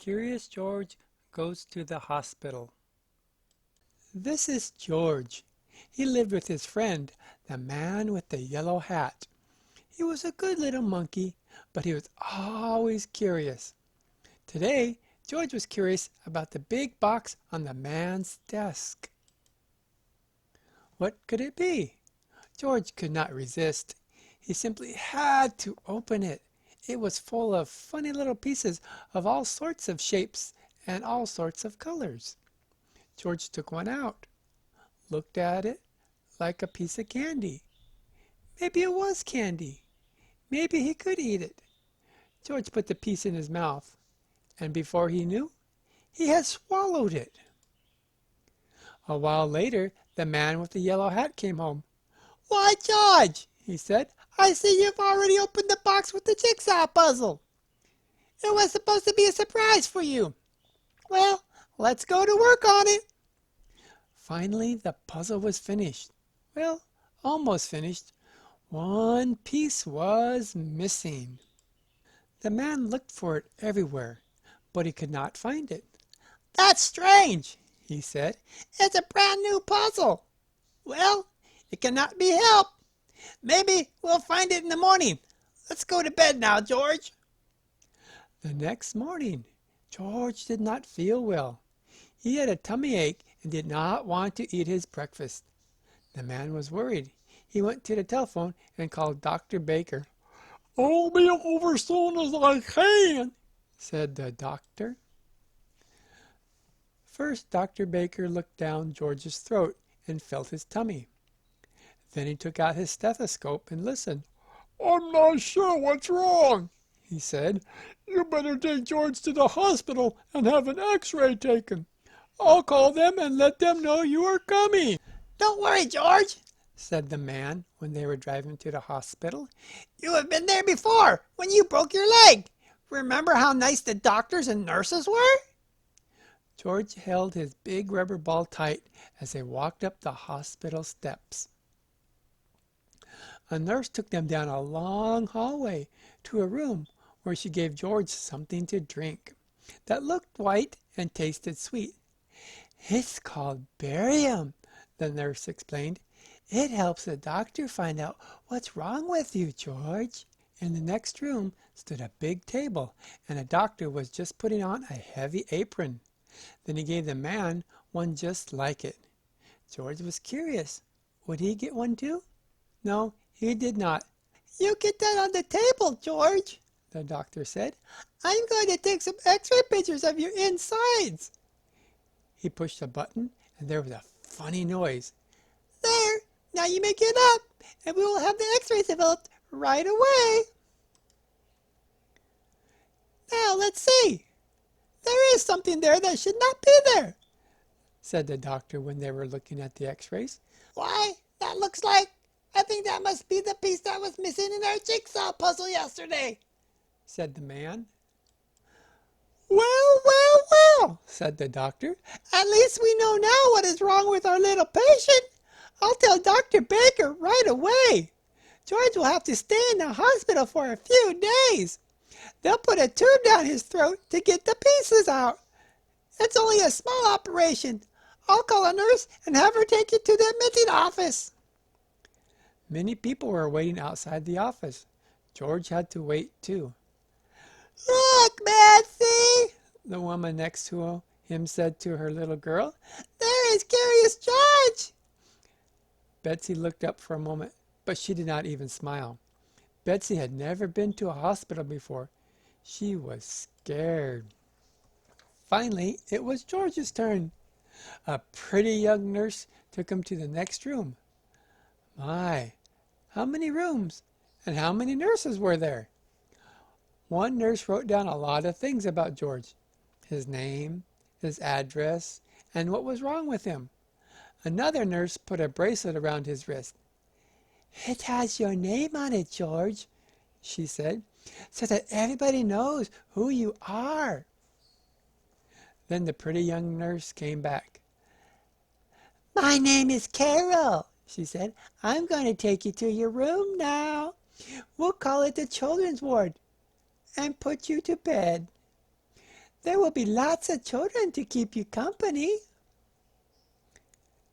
Curious George goes to the hospital. This is George. He lived with his friend, the man with the yellow hat. He was a good little monkey, but he was always curious. Today, George was curious about the big box on the man's desk. What could it be? George could not resist. He simply had to open it. It was full of funny little pieces of all sorts of shapes and all sorts of colors. George took one out, looked at it like a piece of candy. Maybe it was candy. Maybe he could eat it. George put the piece in his mouth, and before he knew, he had swallowed it. A while later, the man with the yellow hat came home. "Why, George," he said, "I see you've already opened the box with the jigsaw puzzle. It was supposed to be a surprise for you. Well, let's go to work on it." Finally, the puzzle was finished. Well, almost finished. One piece was missing. The man looked for it everywhere, but he could not find it. "That's strange," he said. "It's a brand new puzzle. Well, it cannot be helped. Maybe we'll find it in the morning. Let's go to bed now, George." The next morning, George did not feel well. He had a tummy ache and did not want to eat his breakfast. The man was worried. He went to the telephone and called Dr. Baker. "I'll be over soon as I can," said the doctor. First, Dr. Baker looked down George's throat and felt his tummy. Then he took out his stethoscope and listened. "I'm not sure what's wrong," he said. "You better take George to the hospital and have an x-ray taken. I'll call them and let them know you are coming." "Don't worry, George," said the man when they were driving to the hospital. "You have been there before when you broke your leg. Remember how nice the doctors and nurses were?" George held his big rubber ball tight as they walked up the hospital steps. A nurse took them down a long hallway to a room where she gave George something to drink that looked white and tasted sweet. "It's called barium," the nurse explained. "It helps the doctor find out what's wrong with you, George." In the next room stood a big table, and a doctor was just putting on a heavy apron. Then he gave the man one just like it. George was curious. Would he get one too? No, he did not. "You get that on the table, George," the doctor said. "I'm going to take some x-ray pictures of your insides." He pushed a button, and there was a funny noise. "There, now you may get up, and we will have the x-rays developed right away." "Now, let's see. There is something there that should not be there," said the doctor when they were looking at the x-rays. "Why, I think that must be the piece that was missing in our jigsaw puzzle yesterday," said the man. "Well, well, well," said the doctor. "At least we know now what is wrong with our little patient. I'll tell Dr. Baker right away. George will have to stay in the hospital for a few days. They'll put a tube down his throat to get the pieces out. It's only a small operation. I'll call a nurse and have her take you to the admitting office." Many people were waiting outside the office. George had to wait too. "Look, Betsy," the woman next to him said to her little girl. "There is Curious George." Betsy looked up for a moment, but she did not even smile. Betsy had never been to a hospital before. She was scared. Finally, it was George's turn. A pretty young nurse took him to the next room. My, how many rooms and how many nurses were there? One nurse wrote down a lot of things about George. His name, his address, and what was wrong with him. Another nurse put a bracelet around his wrist. "It has your name on it, George," she said, "so that everybody knows who you are." Then the pretty young nurse came back. "My name is Carol," she said. "I'm going to take you to your room now. We'll call it the children's ward and put you to bed." There will be lots of children to keep you company.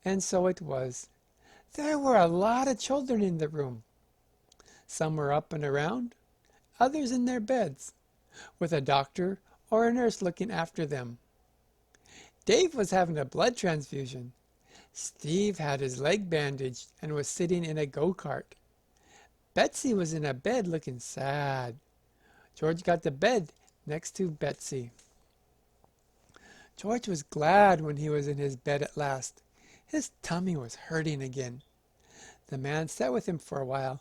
And so it was. There were a lot of children in the room. Some were up and around, others in their beds, with a doctor or a nurse looking after them. Dave was having a blood transfusion. Steve had his leg bandaged and was sitting in a go-kart. Betsy was in a bed looking sad. George got the bed next to Betsy. George was glad when he was in his bed at last. His tummy was hurting again. The man sat with him for a while.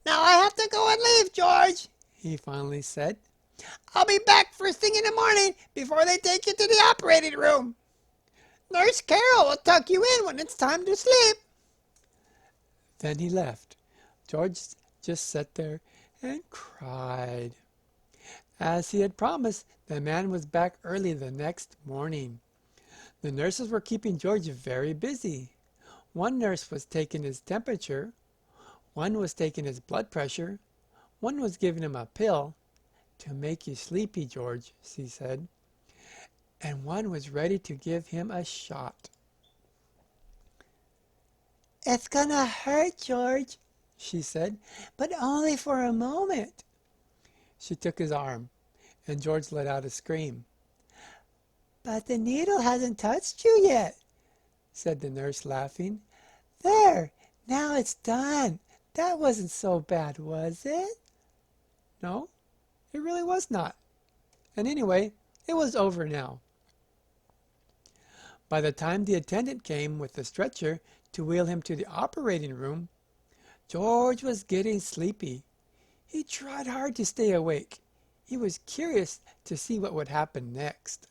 "Now I have to go and leave, George," he finally said. "I'll be back first thing in the morning before they take you to the operating room. Nurse Carol will tuck you in when it's time to sleep." Then he left. George just sat there and cried. As he had promised, the man was back early the next morning. The nurses were keeping George very busy. One nurse was taking his temperature, one was taking his blood pressure, one was giving him a pill to make you sleepy, George, she said, and one was ready to give him a shot. "It's gonna hurt, George," she said, "but only for a moment." She took his arm, and George let out a scream. "But the needle hasn't touched you yet," said the nurse, laughing. "There, now it's done. That wasn't so bad, was it?" No, it really was not. And anyway, it was over now. By the time the attendant came with the stretcher to wheel him to the operating room, George was getting sleepy. He tried hard to stay awake. He was curious to see what would happen next.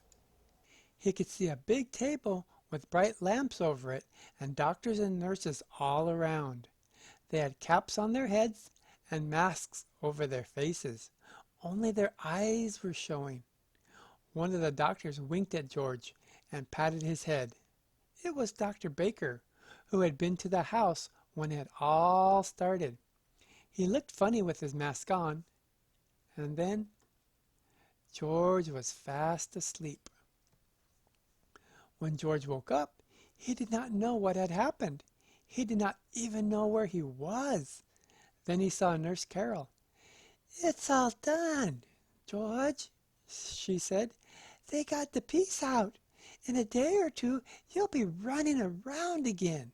He could see a big table with bright lamps over it and doctors and nurses all around. They had caps on their heads and masks over their faces. Only their eyes were showing. One of the doctors winked at George and patted his head. It was Dr. Baker, who had been to the house when it all started. He looked funny with his mask on. And then George was fast asleep. When George woke up, he did not know what had happened. He did not even know where he was. Then he saw Nurse Carol. "It's all done, George," she said. "They got the piece out. In a day or two, you'll be running around again."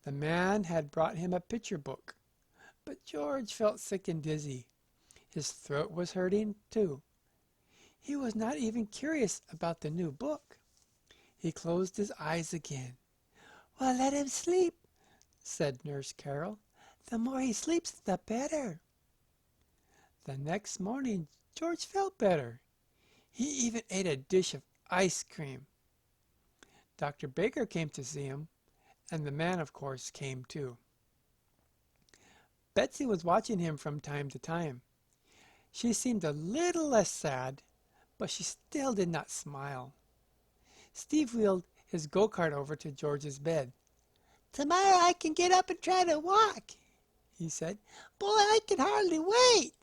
The man had brought him a picture book, but George felt sick and dizzy. His throat was hurting, too. He was not even curious about the new book. He closed his eyes again. "Well, let him sleep," said Nurse Carol. "The more he sleeps, the better." The next morning, George felt better. He even ate a dish of ice cream. Dr. Baker came to see him, and the man, of course, came too. Betsy was watching him from time to time. She seemed a little less sad, but she still did not smile. Steve wheeled his go-kart over to George's bed. "Tomorrow I can get up and try to walk," he said. "Boy, I can hardly wait."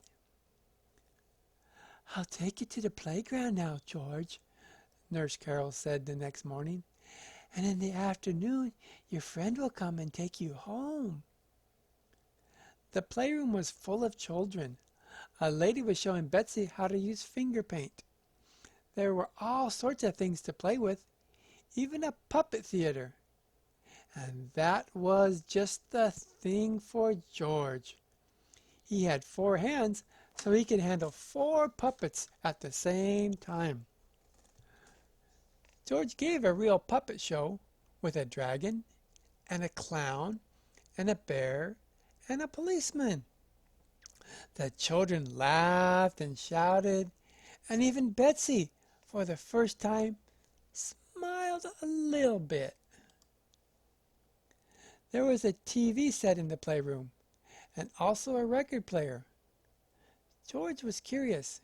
"I'll take you to the playground now, George," Nurse Carol said the next morning. "And in the afternoon, your friend will come and take you home." The playroom was full of children. A lady was showing Betsy how to use finger paint. There were all sorts of things to play with, even a puppet theater. And that was just the thing for George. He had 4 hands, so he could handle 4 puppets at the same time. George gave a real puppet show with a dragon and a clown and a bear and a policeman. The children laughed and shouted, and even Betsy, for the first time, smiled a little bit. There was a TV set in the playroom, and also a record player. George was curious.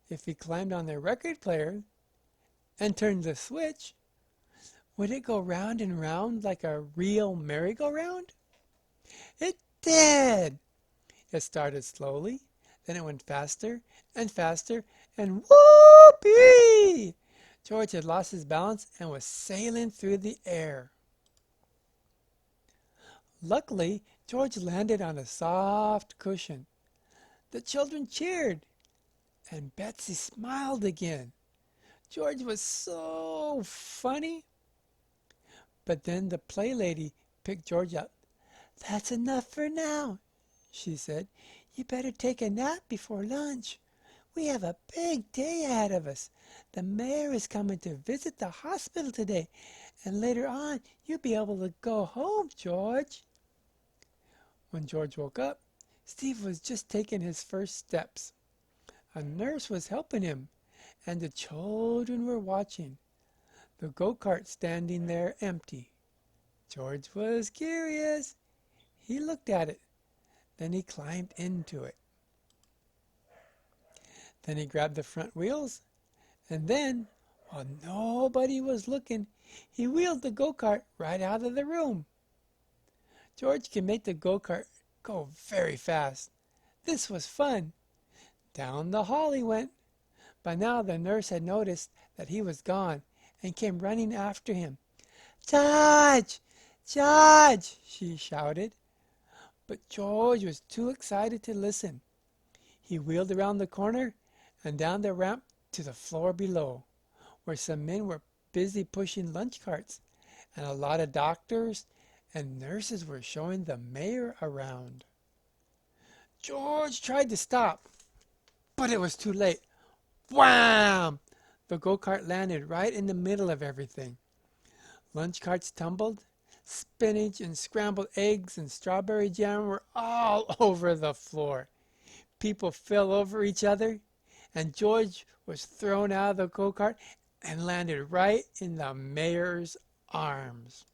If he climbed on the record player and turned the switch, would it go round and round like a real merry-go-round? It did! It started slowly, Then it went faster and faster, and whoopee! George had lost his balance and was sailing through the air. Luckily, George landed on a soft cushion. The children cheered, and Betsy smiled again. George was so funny. But then the play lady picked George up. "That's enough for now," she said. "You better take a nap before lunch. We have a big day ahead of us. The mayor is coming to visit the hospital today, and later on you'll be able to go home, George." When George woke up, Steve was just taking his first steps. A nurse was helping him, and the children were watching, the go-kart standing there empty. George was curious. He looked at it. Then he climbed into it. Then he grabbed the front wheels, and then, while nobody was looking, he wheeled the go-kart right out of the room. George could make the go-kart go very fast. This was fun. Down the hall he went. By now the nurse had noticed that he was gone and came running after him. "George! George!" she shouted. But George was too excited to listen. He wheeled around the corner and down the ramp to the floor below, where some men were busy pushing lunch carts, and a lot of doctors and nurses were showing the mayor around. George tried to stop, but it was too late. Wham! The go-kart landed right in the middle of everything. Lunch carts tumbled. Spinach and scrambled eggs and strawberry jam were all over the floor. People fell over each other, and George was thrown out of the go-kart and landed right in the mayor's arms.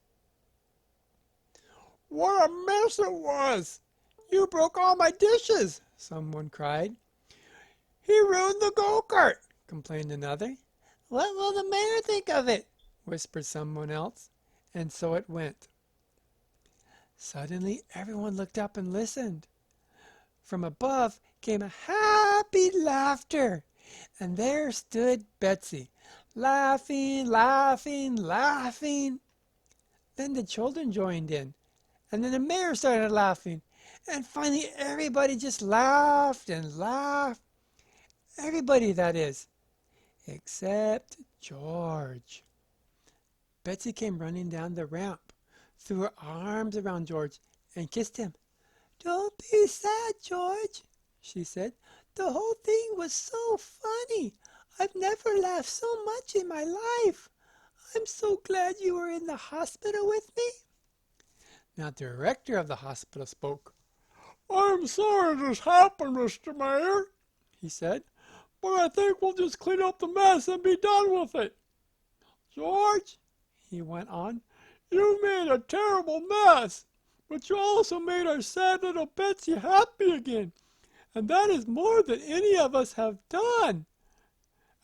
"What a mess it was! You broke all my dishes," someone cried. "He ruined the go-kart," complained another. "What will the mayor think of it?" whispered someone else. And so it went. Suddenly everyone looked up and listened. From above came a happy laughter, and there stood Betsy, laughing, laughing, laughing. Then the children joined in, and then the mayor started laughing, and finally everybody just laughed and laughed. Everybody, that is, except George. Betsy came running down the ramp, threw her arms around George, and kissed him. "Don't be sad, George," she said. "The whole thing was so funny. I've never laughed so much in my life. I'm so glad you were in the hospital with me." Now the director of the hospital spoke. "I'm sorry this happened, Mr. Mayor," he said, "but I think we'll just clean up the mess and be done with it. George," he went on, "you made a terrible mess, but you also made our sad little Betsy happy again, and that is more than any of us have done.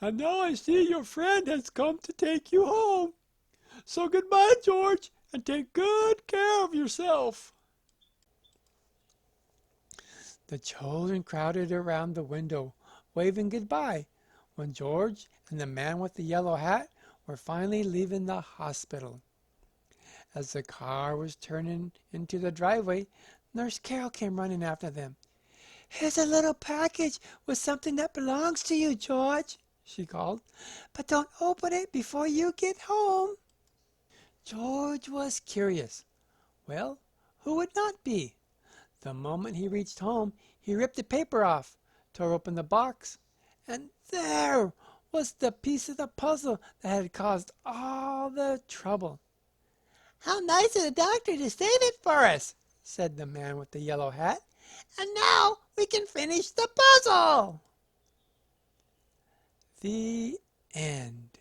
And now I see your friend has come to take you home. So goodbye, George, and take good care of yourself." The children crowded around the window, waving goodbye, when George and the man with the yellow hat were finally leaving the hospital. As the car was turning into the driveway, Nurse Carol came running after them. "Here's a little package with something that belongs to you, George," she called. "But don't open it before you get home." George was curious. Well, who would not be? The moment he reached home, he ripped the paper off, tore open the box, and there was the piece of the puzzle that had caused all the trouble. "How nice of the doctor to save it for us," said the man with the yellow hat. "And now we can finish the puzzle." The end.